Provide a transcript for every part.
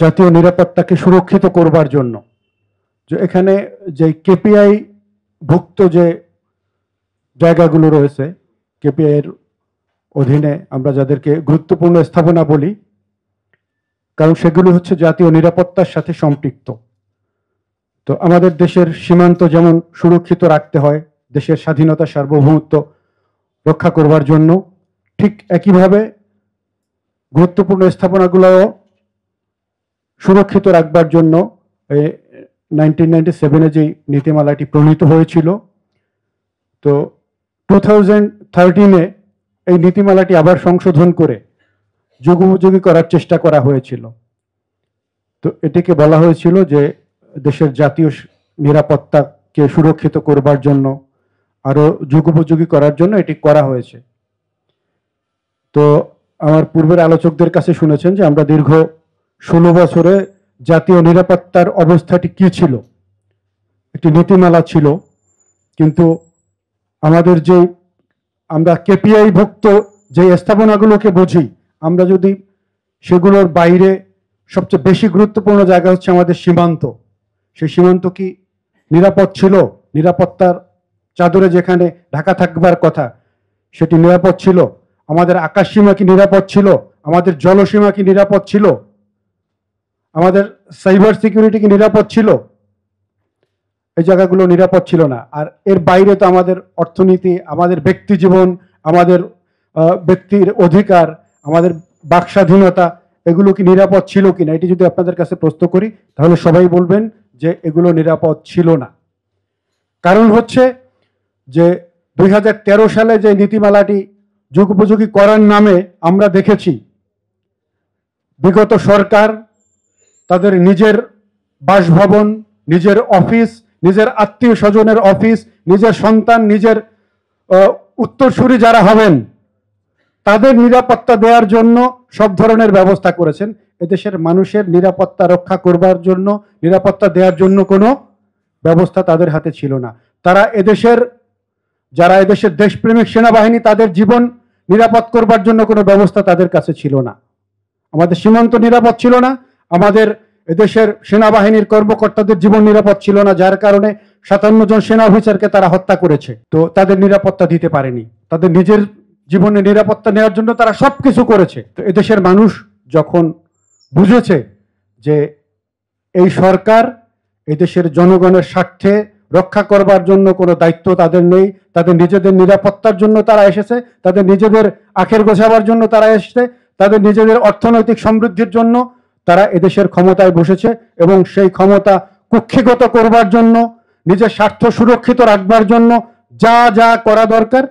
জাতীয় নিরাপত্তাকে সুরক্ষিত করবার জন্য যে এখানে যে কেপিআই ভুক্ত যে জায়গাগুলো রয়েছে, কেপিআই এর অধীনে আমরা যাদেরকে গুরুত্বপূর্ণ স্থাপনা বলি, কারণ সেগুলো হচ্ছে জাতীয় নিরাপত্তার সাথে সম্পৃক্ত। তো আমাদের দেশের সীমান্ত যেমন সুরক্ষিত রাখতে হয় দেশের স্বাধীনতা সার্বভৌমত্ব রক্ষা করবার জন্য, ঠিক একইভাবে গুরুত্বপূর্ণ স্থাপনাগুলোও সুরক্ষিত রাখবার জন্য 1997 যে নীতিমালাটি প্রণীত হয়েছিল, তো 2013 এই নীতিমালাটি আবার সংশোধন করে যুগোপযোগী করার চেষ্টা করা হয়েছিল। তো এটিকে বলা হয়েছিল যে দেশের জাতীয় নিরাপত্তাকে সুরক্ষিত করবার জন্য, আরো যুগোপযোগী করার জন্য এটি করা হয়েছে। তো আমার পূর্বের আলোচকদের কাছে শুনেছেন যে আমরা দীর্ঘ 16 বছরে জাতীয় নিরাপত্তার অবস্থাটি কি ছিল, একটি নীতিমালা ছিল, কিন্তু আমাদের যে আমরা কেপিআই ভুক্ত যে স্থাপনাগুলোকে বুঝি, আমরা যদি সেগুলোর বাইরে সবচেয়ে বেশি গুরুত্বপূর্ণ জায়গা হচ্ছে আমাদের সীমান্ত, সেই সীমান্ত কি নিরাপদ ছিল? নিরাপত্তার চাদরে যেখানে ঢাকা থাকবার কথা সেটি নিরাপদ ছিল? আমাদের আকাশ সীমা কি নিরাপদ ছিল? আমাদের জলসীমা কি নিরাপদ ছিল? আমাদের সাইবার সিকিউরিটি কি নিরাপদ ছিল? এই জায়গাগুলো নিরাপদ ছিল না। আর এর বাইরে তো আমাদের অর্থনীতি, আমাদের ব্যক্তি জীবন, আমাদের ব্যক্তির অধিকার, আমাদের বাক স্বাধীনতা, এগুলো কি নিরাপদ ছিল কিনা, এটি যদি আপনাদের কাছে প্রশ্ন করি তাহলে সবাই বলবেন যে এগুলো নিরাপদ ছিল না। কারণ হচ্ছে যে 2013 সালে যে নীতিমালাটি যুগোপযোগী করার নামে আমরা দেখেছি বিগত সরকার তাদের নিজের বাসভবন, নিজের অফিস, নিজের আত্মীয় স্বজনের অফিস, নিজের সন্তান, নিজের উত্তরসূরি যারা হবেন তাদের নিরাপত্তা দেওয়ার জন্য সব ধরনের ব্যবস্থা করেছেন। এদেশের মানুষের নিরাপত্তা রক্ষা করবার জন্য, নিরাপত্তা দেওয়ার জন্য কোনো ব্যবস্থা তাদের হাতে ছিল না। তারা যারা এদেশের দেশপ্রেমিক সেনাবাহিনী, তাদের জীবন নিরাপদ করবার জন্য কোনো ব্যবস্থা তাদের কাছে ছিল না। আমাদের সীমান্ত নিরাপদ ছিল না, আমাদের এদেশের সেনাবাহিনীর কর্মকর্তাদের জীবন নিরাপদ ছিল না, যার কারণে 57 জন সেনা অফিসারকে তারা হত্যা করেছে। তো তাদের নিরাপত্তা দিতে পারেনি, তাদের নিজের জীবনের নিরাপত্তা নেওয়ার জন্য তারা সবকিছু করেছে। তো এদেশের মানুষ যখন বুঝেছে যে এই সরকার এদেশের জনগণের স্বার্থে রক্ষা করবার জন্য কোনো দায়িত্ব তাদের নেই, তাদের নিজেদের নিরাপত্তার জন্য তারা এসেছে, তাদের নিজেদের আখের গোছাবার জন্য তারা এসেছে, তাদের নিজেদের অর্থনৈতিক সমৃদ্ধির জন্য তারা এদেশের ক্ষমতায় বসেছে এবং সেই ক্ষমতা কুক্ষিগত করবার জন্য, নিজের স্বার্থ সুরক্ষিত রাখবার জন্য যা যা করা দরকার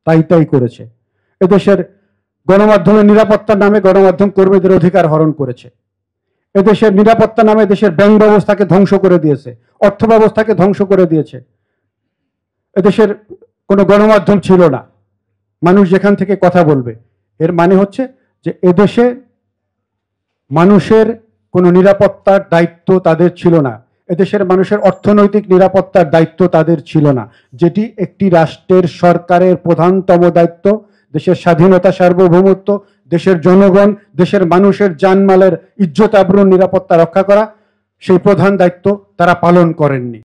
তাই করেছে। এদেশের গণমাধ্যমের নিরাপত্তার নামে গণমাধ্যম কর্মীদের অধিকার হরণ করেছে। এদেশের নিরাপত্তার নামে দেশের ব্যাংক ব্যবস্থাকে ধ্বংস করে দিয়েছে, অর্থ ব্যবস্থাকে ধ্বংস করে দিয়েছে। এদেশের কোনো গণমাধ্যম ছিল না, মানুষ যেখান থেকে কথা বলবে। এর মানে হচ্ছে যে এদেশে মানুষের কোনো নিরাপত্তার দায়িত্ব তাদের ছিল না, এদেশের মানুষের অর্থনৈতিক নিরাপত্তার দায়িত্ব তাদের ছিল না, যেটি একটি রাষ্ট্রের সরকারের প্রধানতম দায়িত্ব। দেশের স্বাধীনতা সার্বভৌমত্ব, দেশের জনগণ, দেশের মানুষের জানমালের ইজ্জত আবরুর নিরাপত্তা রক্ষা করা, সেই প্রধান দায়িত্ব তারা পালন করেননি।